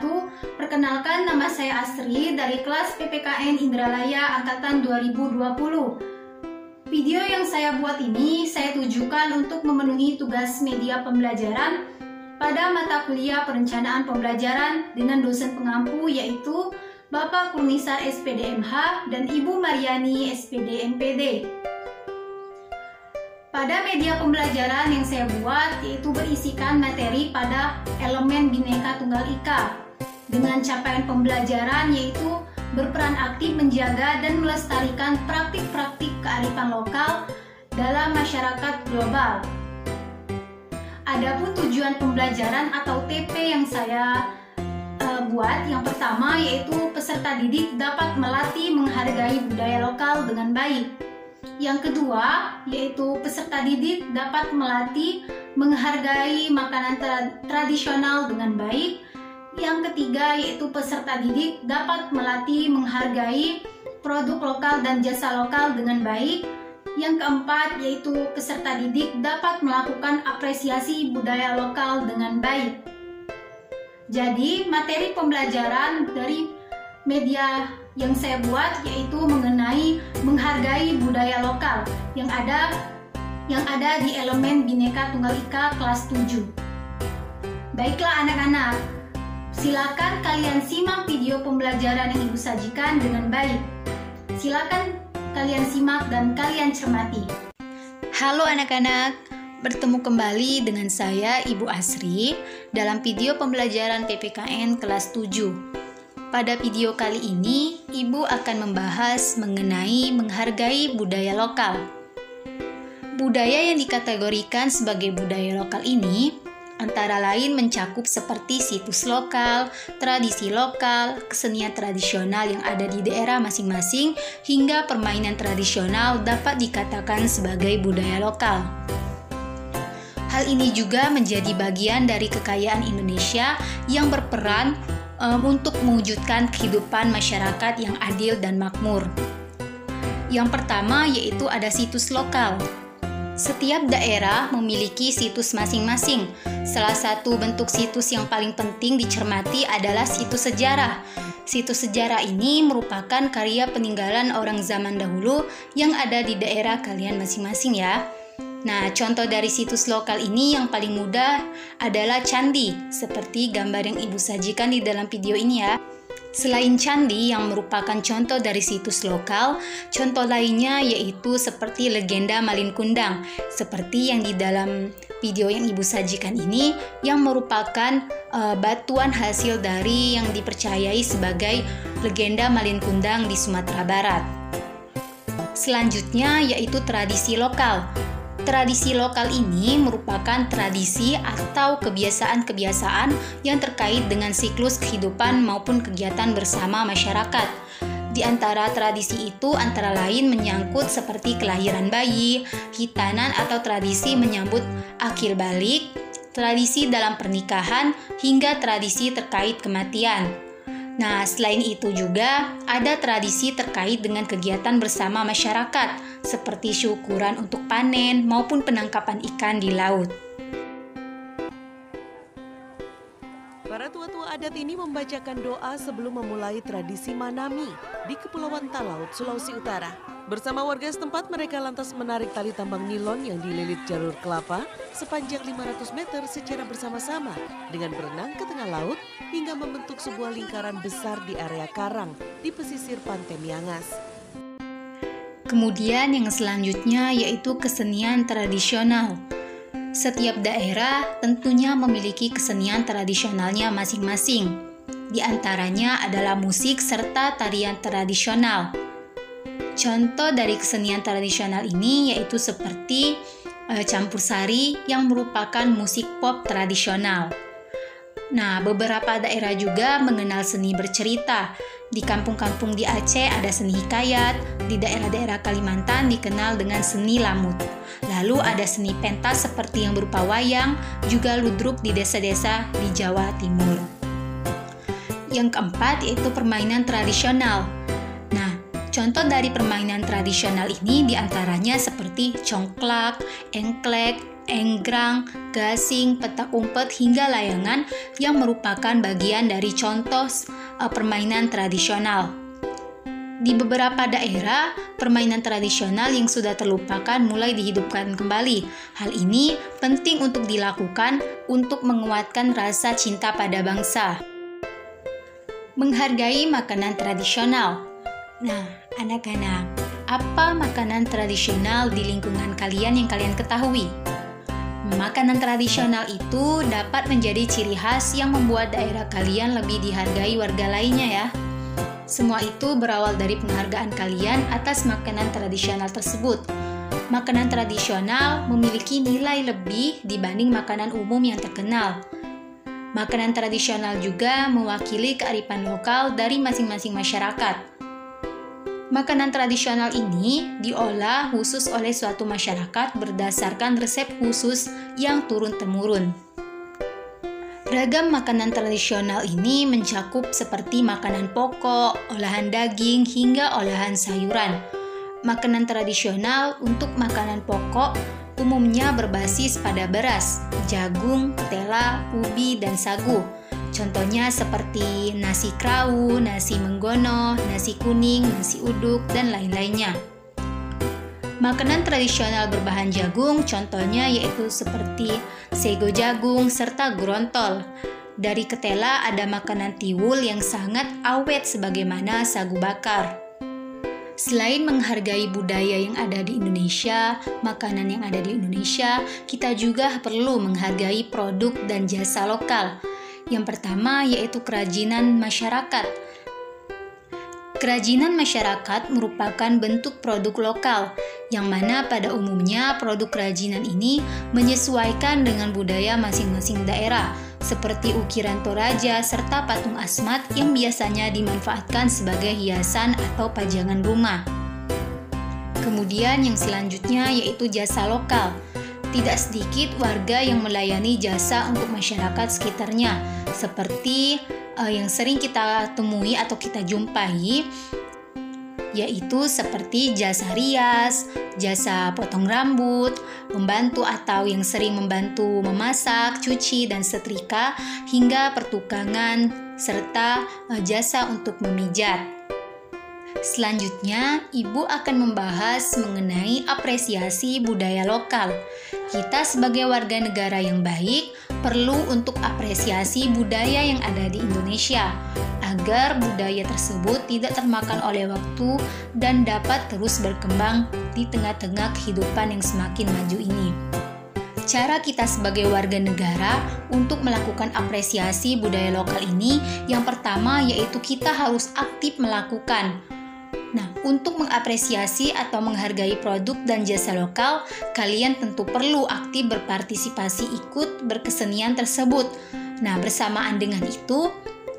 wabarakatuh. Perkenalkan, nama saya Asri dari kelas PPKN Indralaya Angkatan 2020. Video yang saya buat ini saya tujukan untuk memenuhi tugas media pembelajaran pada mata kuliah perencanaan pembelajaran dengan dosen pengampu yaitu Bapak Kurnisar SPD MH dan Ibu Mariani SPD MPD. Pada media pembelajaran yang saya buat yaitu berisikan materi pada elemen Bhinneka Tunggal Ika dengan capaian pembelajaran yaitu berperan aktif menjaga dan melestarikan praktik-praktik kearifan lokal dalam masyarakat global. Adapun tujuan pembelajaran atau TP yang saya buat, yang pertama yaitu peserta didik dapat melatih menghargai budaya lokal dengan baik. Yang kedua, yaitu peserta didik dapat melatih menghargai makanan tradisional dengan baik. Yang ketiga, yaitu peserta didik dapat melatih menghargai produk lokal dan jasa lokal dengan baik. Yang keempat, yaitu peserta didik dapat melakukan apresiasi budaya lokal dengan baik. Jadi, materi pembelajaran dari media yang saya buat yaitu mengenai menghargai budaya lokal yang ada di elemen Bhinneka Tunggal Ika kelas 7. Baiklah anak-anak, silakan kalian simak video pembelajaran yang Ibu sajikan dengan baik. Silakan kalian simak dan kalian cermati. Halo anak-anak, bertemu kembali dengan saya Ibu Asri dalam video pembelajaran PPKN kelas 7. Pada video kali ini, Ibu akan membahas mengenai menghargai budaya lokal. Budaya yang dikategorikan sebagai budaya lokal ini antara lain mencakup seperti situs lokal, tradisi lokal, kesenian tradisional yang ada di daerah masing-masing, hingga permainan tradisional dapat dikatakan sebagai budaya lokal. Hal ini juga menjadi bagian dari kekayaan Indonesia yang berperan untuk mewujudkan kehidupan masyarakat yang adil dan makmur. Yang pertama yaitu ada situs lokal. Setiap daerah memiliki situs masing-masing. Salah satu bentuk situs yang paling penting dicermati adalah situs sejarah. Situs sejarah ini merupakan karya peninggalan orang zaman dahulu yang ada di daerah kalian masing-masing ya. Nah, contoh dari situs lokal ini yang paling mudah adalah candi, seperti gambar yang Ibu sajikan di dalam video ini ya. Selain candi yang merupakan contoh dari situs lokal, contoh lainnya yaitu seperti legenda Malin Kundang, seperti yang di dalam video yang Ibu sajikan ini, yang merupakan batuan hasil dari yang dipercayai sebagai legenda Malin Kundang di Sumatera Barat. Selanjutnya yaitu tradisi lokal. Tradisi lokal ini merupakan tradisi atau kebiasaan-kebiasaan yang terkait dengan siklus kehidupan maupun kegiatan bersama masyarakat. Di antara tradisi itu antara lain menyangkut seperti kelahiran bayi, hitanan atau tradisi menyambut akil balik, tradisi dalam pernikahan, hingga tradisi terkait kematian. Nah, selain itu juga ada tradisi terkait dengan kegiatan bersama masyarakat, seperti syukuran untuk panen maupun penangkapan ikan di laut. Para tua-tua adat ini membacakan doa sebelum memulai tradisi Manami di Kepulauan Talaut, Sulawesi Utara. Bersama warga setempat, mereka lantas menarik tali tambang nilon yang dililit jalur kelapa sepanjang 500 meter secara bersama-sama dengan berenang ke tengah laut hingga membentuk sebuah lingkaran besar di area karang di pesisir Pantai Miangas. Kemudian yang selanjutnya yaitu kesenian tradisional. Setiap daerah tentunya memiliki kesenian tradisionalnya masing-masing. Di antaranya adalah musik serta tarian tradisional. Contoh dari kesenian tradisional ini yaitu seperti campur sari yang merupakan musik pop tradisional. Nah, beberapa daerah juga mengenal seni bercerita. Di kampung-kampung di Aceh ada seni hikayat, di daerah-daerah Kalimantan dikenal dengan seni lamut. Lalu ada seni pentas seperti yang berupa wayang, juga ludruk di desa-desa di Jawa Timur. Yang keempat yaitu permainan tradisional. Nah, Contoh dari permainan tradisional ini diantaranya seperti congklak, engklek, enggrang, gasing, petak umpet, hingga layangan yang merupakan bagian dari contoh permainan tradisional. Di beberapa daerah, permainan tradisional yang sudah terlupakan mulai dihidupkan kembali. Hal ini penting untuk dilakukan untuk menguatkan rasa cinta pada bangsa. Menghargai makanan tradisional. Nah, anak-anak, apa makanan tradisional di lingkungan kalian yang kalian ketahui? Makanan tradisional itu dapat menjadi ciri khas yang membuat daerah kalian lebih dihargai warga lainnya ya. Semua itu berawal dari penghargaan kalian atas makanan tradisional tersebut. Makanan tradisional memiliki nilai lebih dibanding makanan umum yang terkenal. Makanan tradisional juga mewakili kearifan lokal dari masing-masing masyarakat. Makanan tradisional ini diolah khusus oleh suatu masyarakat berdasarkan resep khusus yang turun-temurun. Ragam makanan tradisional ini mencakup seperti makanan pokok, olahan daging, hingga olahan sayuran. Makanan tradisional untuk makanan pokok umumnya berbasis pada beras, jagung, ketela, ubi, dan sagu. Contohnya seperti nasi krawu, nasi menggono, nasi kuning, nasi uduk, dan lain-lainnya. Makanan tradisional berbahan jagung contohnya yaitu seperti sego jagung serta grontol. Dari ketela ada makanan tiwul yang sangat awet sebagaimana sagu bakar. Selain menghargai budaya yang ada di Indonesia, makanan yang ada di Indonesia, kita juga perlu menghargai produk dan jasa lokal. Yang pertama yaitu kerajinan masyarakat. Kerajinan masyarakat merupakan bentuk produk lokal, yang mana pada umumnya produk kerajinan ini menyesuaikan dengan budaya masing-masing daerah, seperti ukiran toraja serta patung asmat yang biasanya dimanfaatkan sebagai hiasan atau pajangan rumah. Kemudian yang selanjutnya yaitu jasa lokal. Tidak sedikit warga yang melayani jasa untuk masyarakat sekitarnya, seperti yang sering kita temui atau kita jumpai, yaitu seperti jasa rias, jasa potong rambut, membantu atau yang sering membantu memasak, cuci, dan setrika, hingga pertukangan, serta jasa untuk memijat. Selanjutnya, Ibu akan membahas mengenai apresiasi budaya lokal. Kita sebagai warga negara yang baik perlu untuk apresiasi budaya yang ada di Indonesia agar budaya tersebut tidak termakan oleh waktu dan dapat terus berkembang di tengah-tengah kehidupan yang semakin maju ini. Cara kita sebagai warga negara untuk melakukan apresiasi budaya lokal ini, yang pertama yaitu kita harus aktif melakukan. Nah, untuk mengapresiasi atau menghargai produk dan jasa lokal, kalian tentu perlu aktif berpartisipasi ikut berkesenian tersebut. Nah, bersamaan dengan itu,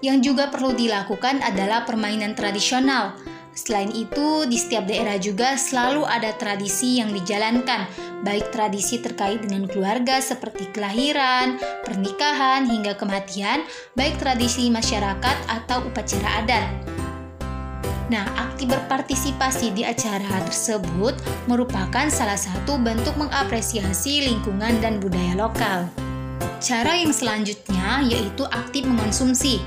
yang juga perlu dilakukan adalah permainan tradisional. Selain itu, di setiap daerah juga selalu ada tradisi yang dijalankan, baik tradisi terkait dengan keluarga seperti kelahiran, pernikahan, hingga kematian, baik tradisi masyarakat atau upacara adat. Nah, aktif berpartisipasi di acara tersebut merupakan salah satu bentuk mengapresiasi lingkungan dan budaya lokal. Cara yang selanjutnya yaitu aktif mengonsumsi.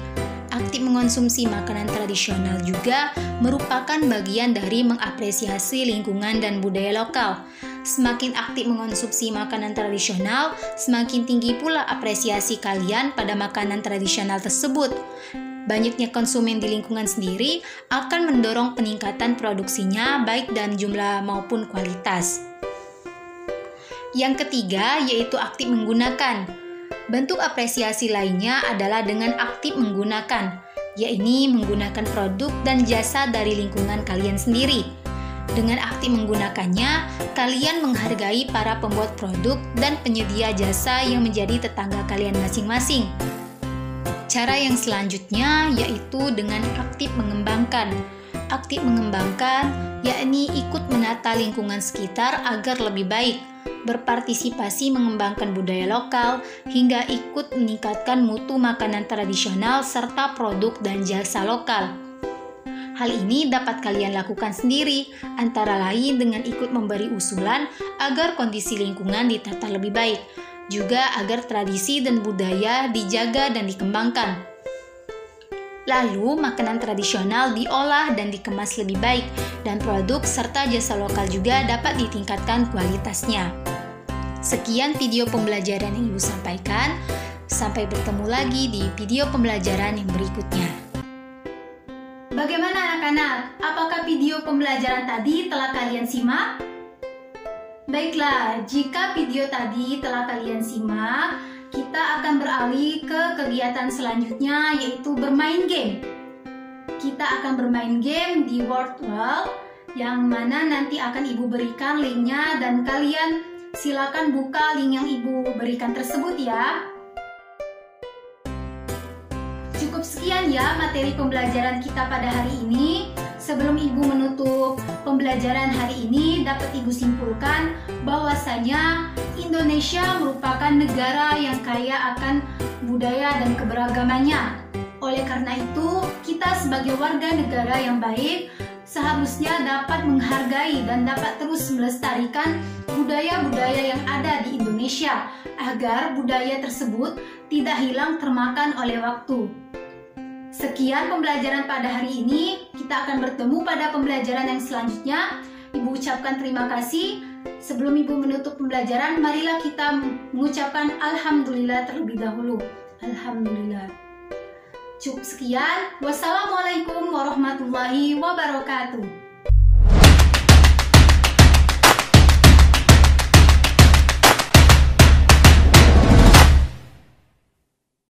Aktif mengonsumsi makanan tradisional juga merupakan bagian dari mengapresiasi lingkungan dan budaya lokal. Semakin aktif mengonsumsi makanan tradisional, semakin tinggi pula apresiasi kalian pada makanan tradisional tersebut. Banyaknya konsumen di lingkungan sendiri akan mendorong peningkatan produksinya baik dalam jumlah maupun kualitas. Yang ketiga yaitu aktif menggunakan. Bentuk apresiasi lainnya adalah dengan aktif menggunakan, yaitu menggunakan produk dan jasa dari lingkungan kalian sendiri. Dengan aktif menggunakannya, kalian menghargai para pembuat produk dan penyedia jasa yang menjadi tetangga kalian masing-masing. Cara yang selanjutnya yaitu dengan aktif mengembangkan. Aktif mengembangkan yakni ikut menata lingkungan sekitar agar lebih baik, berpartisipasi mengembangkan budaya lokal, hingga ikut meningkatkan mutu makanan tradisional serta produk dan jasa lokal. Hal ini dapat kalian lakukan sendiri, antara lain dengan ikut memberi usulan agar kondisi lingkungan ditata lebih baik, juga agar tradisi dan budaya dijaga dan dikembangkan. Lalu, makanan tradisional diolah dan dikemas lebih baik, dan produk serta jasa lokal juga dapat ditingkatkan kualitasnya. Sekian video pembelajaran yang Ibu sampaikan. Sampai bertemu lagi di video pembelajaran yang berikutnya. Bagaimana anak-anak? Apakah video pembelajaran tadi telah kalian simak? Baiklah, jika video tadi telah kalian simak, kita akan beralih ke kegiatan selanjutnya, yaitu bermain game. Kita akan bermain game di Word World, yang mana nanti akan Ibu berikan linknya, dan kalian silakan buka link yang Ibu berikan tersebut ya. Cukup sekian ya materi pembelajaran kita pada hari ini. Sebelum Ibu menutup pembelajaran hari ini, dapat Ibu simpulkan bahwasanya Indonesia merupakan negara yang kaya akan budaya dan keberagamannya. Oleh karena itu, kita sebagai warga negara yang baik seharusnya dapat menghargai dan dapat terus melestarikan budaya-budaya yang ada di Indonesia agar budaya tersebut tidak hilang termakan oleh waktu. Sekian pembelajaran pada hari ini. Kita akan bertemu pada pembelajaran yang selanjutnya. Ibu ucapkan terima kasih. Sebelum Ibu menutup pembelajaran, marilah kita mengucapkan Alhamdulillah terlebih dahulu. Alhamdulillah. Cukup sekian. Wassalamualaikum warahmatullahi wabarakatuh.